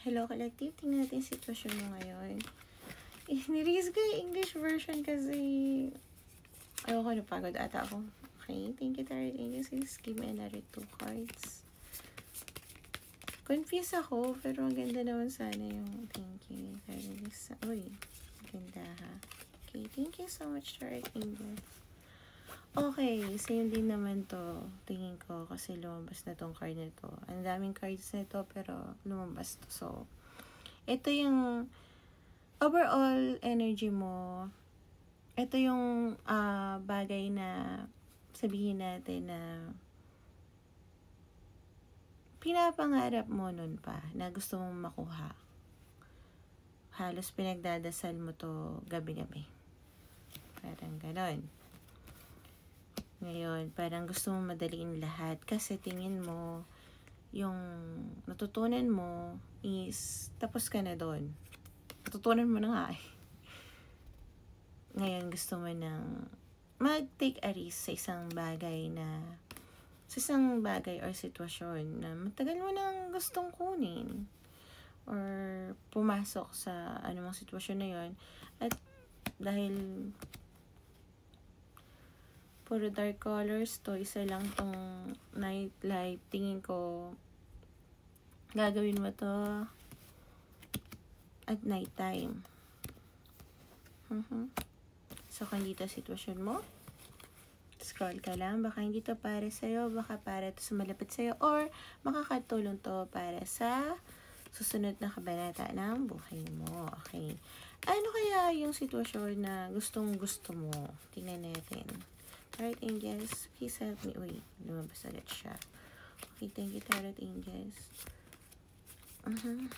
Hello, Collective. Tingnan natin yung sitwasyon mo ngayon. Nirelease ko yung English version kasi ayoko, napagod ata ako. Okay, thank you, Tarot Angels. Please give me another 2 cards. Confused ako, pero ang ganda naman sana yung thank you. Uy, ganda ha. Okay, thank you so much, Tarot Angels. Okay, same din naman to. Tingin ko kasi lumabas na tong card na to. Ang daming cards na to pero lumabas to. So, ito yung overall energy mo. Ito yung bagay na sabihin natin na pinapangarap mo nun pa na gusto mong makuha. Halos pinagdadasal mo to gabi-gabi. Parang ganon. Ngayon, parang gusto mong madaliin lahat kasi tingin mo yung natutunan mo is tapos ka na doon. Natutunan mo na nga eh. Ngayon, gusto mo nang mag-take a risk sa isang bagay or sitwasyon na matagal mo nang gustong kunin or pumasok sa anumang sitwasyon na yon. At dahil puro dark colors to, isa lang tong night light, tingin ko gagawin mo to at night time. So, kung dito sitwasyon mo, scroll ka lang, baka hindi to para sa'yo, baka para to sa malapit sa'yo, or makakatulong to para sa susunod na kabanata ng buhay mo. Okay. Ano kaya yung sitwasyon na gustong gusto mo? Tingnan natin. Tarot Angels, please help me. Uy, lumabas agad siya. Okay, thank you, Tarot Angels. Okay.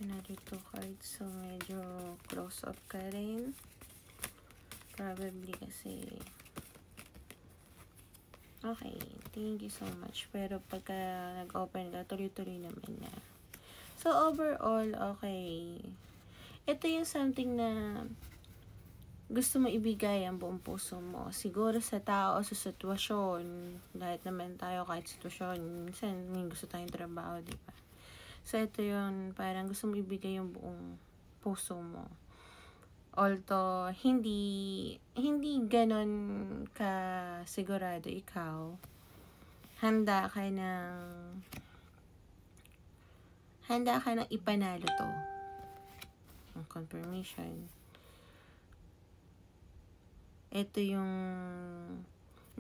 Another 2 cards. So, medyo close up ka rin. Probably kasi okay, thank you so much. Pero pagka nag-open ka, tuloy-tuloy naman na. So, overall, okay. Ito yung something na gusto mo ibigay ang buong puso mo. Siguro sa tao o sa sitwasyon. Lahat naman tayo kahit sitwasyon. Minsan, may gusto tayong trabaho, di ba? So, ito yun. Parang gusto mo ibigay yung buong puso mo. Although, hindi ganon ka sigurado ikaw, handa ka ng ipanalo to. Ang confirmation. Ito yung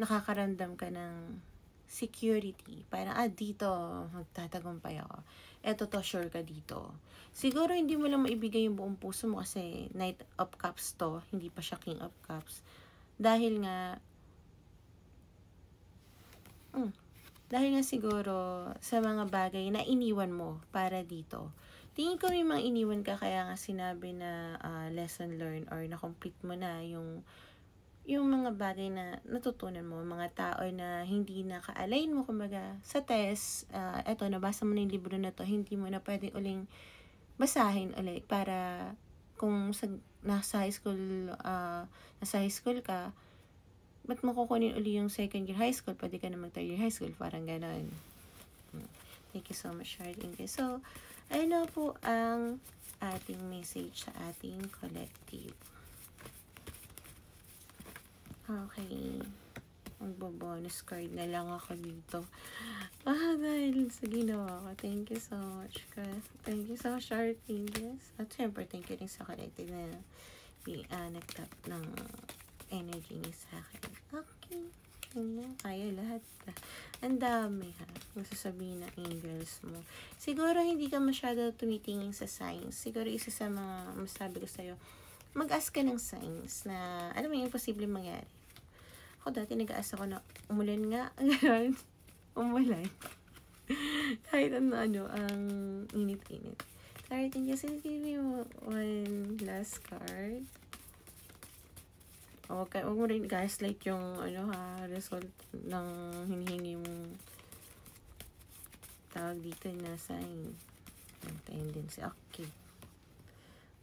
nakakaramdam ka ng security. Parang, dito, magtatagumpay ako. Eto to, sure ka dito. Siguro hindi mo lang maibigay yung buong puso mo kasi Knight of Cups to, hindi pa siya King of Cups. Dahil nga siguro sa mga bagay na iniwan mo para dito. Tingin ko may mga iniwan ka kaya nga sinabi na lesson learned or na-complete mo na yung mga bagay na natutunan mo, mga tao na hindi naka-align mo, kumbaga, sa test, eto, nabasa mo na yung libro na to, hindi mo na pwedeng uling basahin ulit para kung nasa high school ka, ba't mo kukunin uli yung second year high school, pwede ka na mag third year high school, parang ganon. Thank you so much, Charlene. So, ano po ang ating message sa ating collective? Okay. Magbo-bonus card na lang ako dito. Dahil sa ginawa ko. Thank you so much. Thank you so much, Charlene. Yes. At syempre, thank you rin sa collective na nag-tap ng energy niya sa akin. Okay. Kaya lahat. Ang dami ha. Gusto sabihin ng angels mo. Siguro hindi ka masyado tumitingin sa signs. Siguro isa sa mga masabi ko sa'yo, mag-ask ka ng signs na alam mo yung imposible mangyari. Ako dati nag-ask ako na umulan nga. Umulan. Kahit ano, ang init-init. Sorry, thank you. So, give me one last card. Huwag mo rin gaslight yung result ng hinihingi mong tawag dito na sign. Ang tendency. Okay.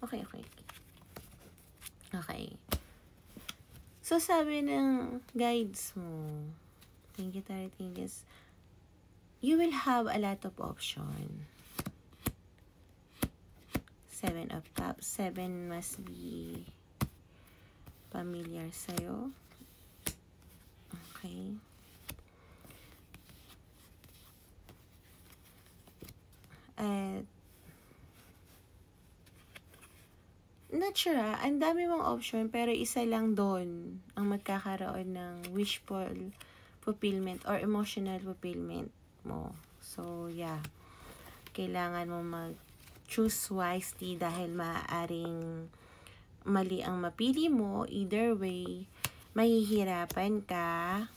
Okay. Okay. So, sabi ng guides mo, thank you, Taratingas, you will have a lot of option. 7 of Cups. 7 must be familiar sa'yo. Okay. At not sure ang dami mong option, pero isa lang doon ang magkakaroon ng wishful fulfillment or emotional fulfillment mo. So, yeah. Kailangan mo mag-choose wisely dahil maaaring mali ang mapili mo. Either way, mahihirapan ka.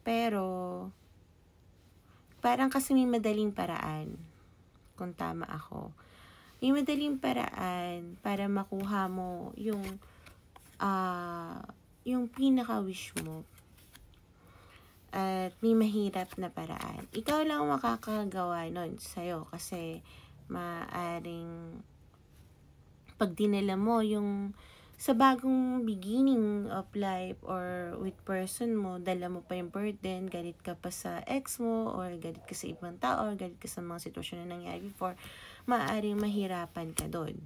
Pero, parang kasi may madaling paraan. Kung tama ako. May madaling paraan para makuha mo yung pinaka-wish mo. At may mahirap na paraan. Ikaw lang makakagawa nun sa'yo kasi maaring pag dinala mo yung sa bagong beginning of life or with person mo, dala mo pa yung burden, galit ka pa sa ex mo, or galit ka sa ibang tao, or galit ka sa mga sitwasyon na nangyari before, maaaring mahirapan ka doon.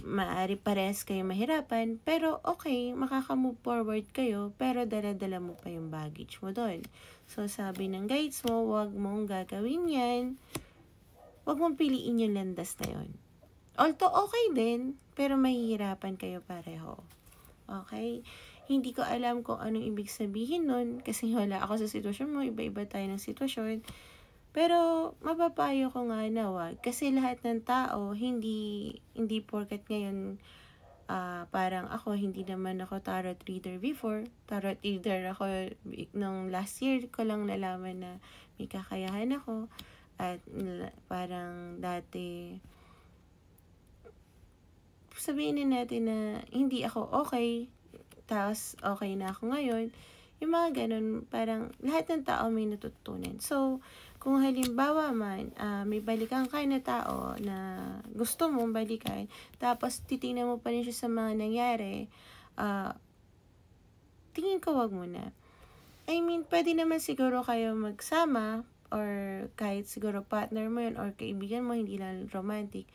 Maaari parehas kayo mahirapan, pero okay, makaka-move forward kayo, pero dala-dala mo pa yung baggage mo doon. So, sabi ng guides mo, wag mong gagawin yan. Wag mong piliin yung landas na yun. Although, okay din, pero mahihirapan kayo pareho. Okay? Hindi ko alam kung anong ibig sabihin nun, kasi wala ako sa sitwasyon mo, iba-iba tayo ng sitwasyon. Pero, mapapayo ko nga na wag. Kasi lahat ng tao, hindi porket ngayon, parang ako, hindi naman ako tarot reader before. Tarot reader ako, nung last year ko lang nalaman na may kakayahan ako. At parang dati, sabihin natin na hindi ako okay, tapos okay na ako ngayon. Yung mga ganun, parang lahat ng tao may natutunan. So, kung halimbawa man, may balikan ka na tao na gusto mong balikan, tapos titingnan mo pa rin siya sa mga nangyari, tingin ko wag muna. I mean, pwede naman siguro kayo magsama, or kahit siguro partner mo yun, or kaibigan mo, hindi lang romantic.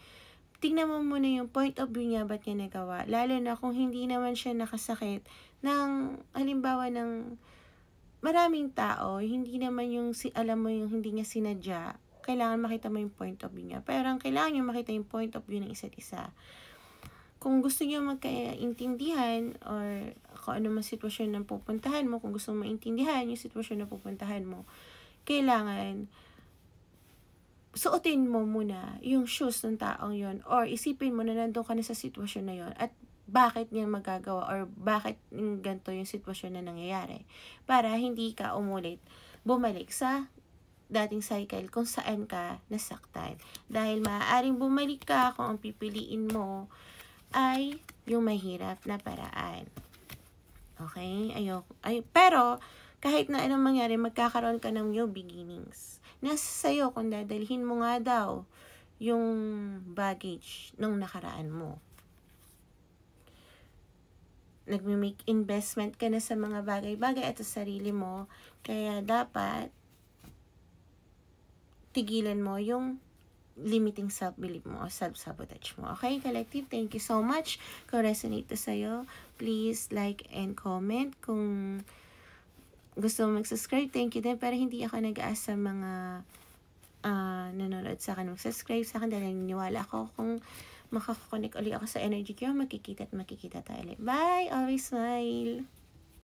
Tingnan mo muna yung point of view niya, ba't niya nagawa. Lalo na kung hindi naman siya nakasakit ng, halimbawa ng maraming tao, hindi naman yung, alam mo yung hindi niya sinadya, kailangan makita mo yung point of view niya. Pero kailangan niyo makita yung point of view ng isa't isa. Kung gusto niyo magkaintindihan, or kung ano man sitwasyon na pupuntahan mo, kung gusto mo maintindihan yung sitwasyon na pupuntahan mo, kailangan suotin mo muna yung shoes ng taong yon, or isipin mo na nandun ka na sa sitwasyon na yon, at bakit niya magagawa, or bakit ganito yung sitwasyon na nangyayari, para hindi ka bumalik sa dating cycle kung saan ka nasaktan. Dahil maaaring bumalik ka kung ang pipiliin mo ay yung mahirap na paraan. Okay? Pero, kahit na anong mangyari, magkakaroon ka ng new beginnings. Nasa sa'yo kung dadalhin mo nga daw yung baggage nung nakaraan mo. Nagme-make investment ka na sa mga bagay-bagay at sa sarili mo, kaya dapat tigilan mo yung limiting self-belief mo o self-sabotage mo. Okay, collective? Thank you so much. Kung resonate to sa'yo, please like and comment. Kung gusto mo mag-subscribe, thank you din. Pero hindi ako nag-aas sa mga nanonood sa akin, mag-subscribe sa akin dahil naniniwala ako kung makakakonek ulit ako sa energy ko, makikita tayo ulit. Bye! Always smile!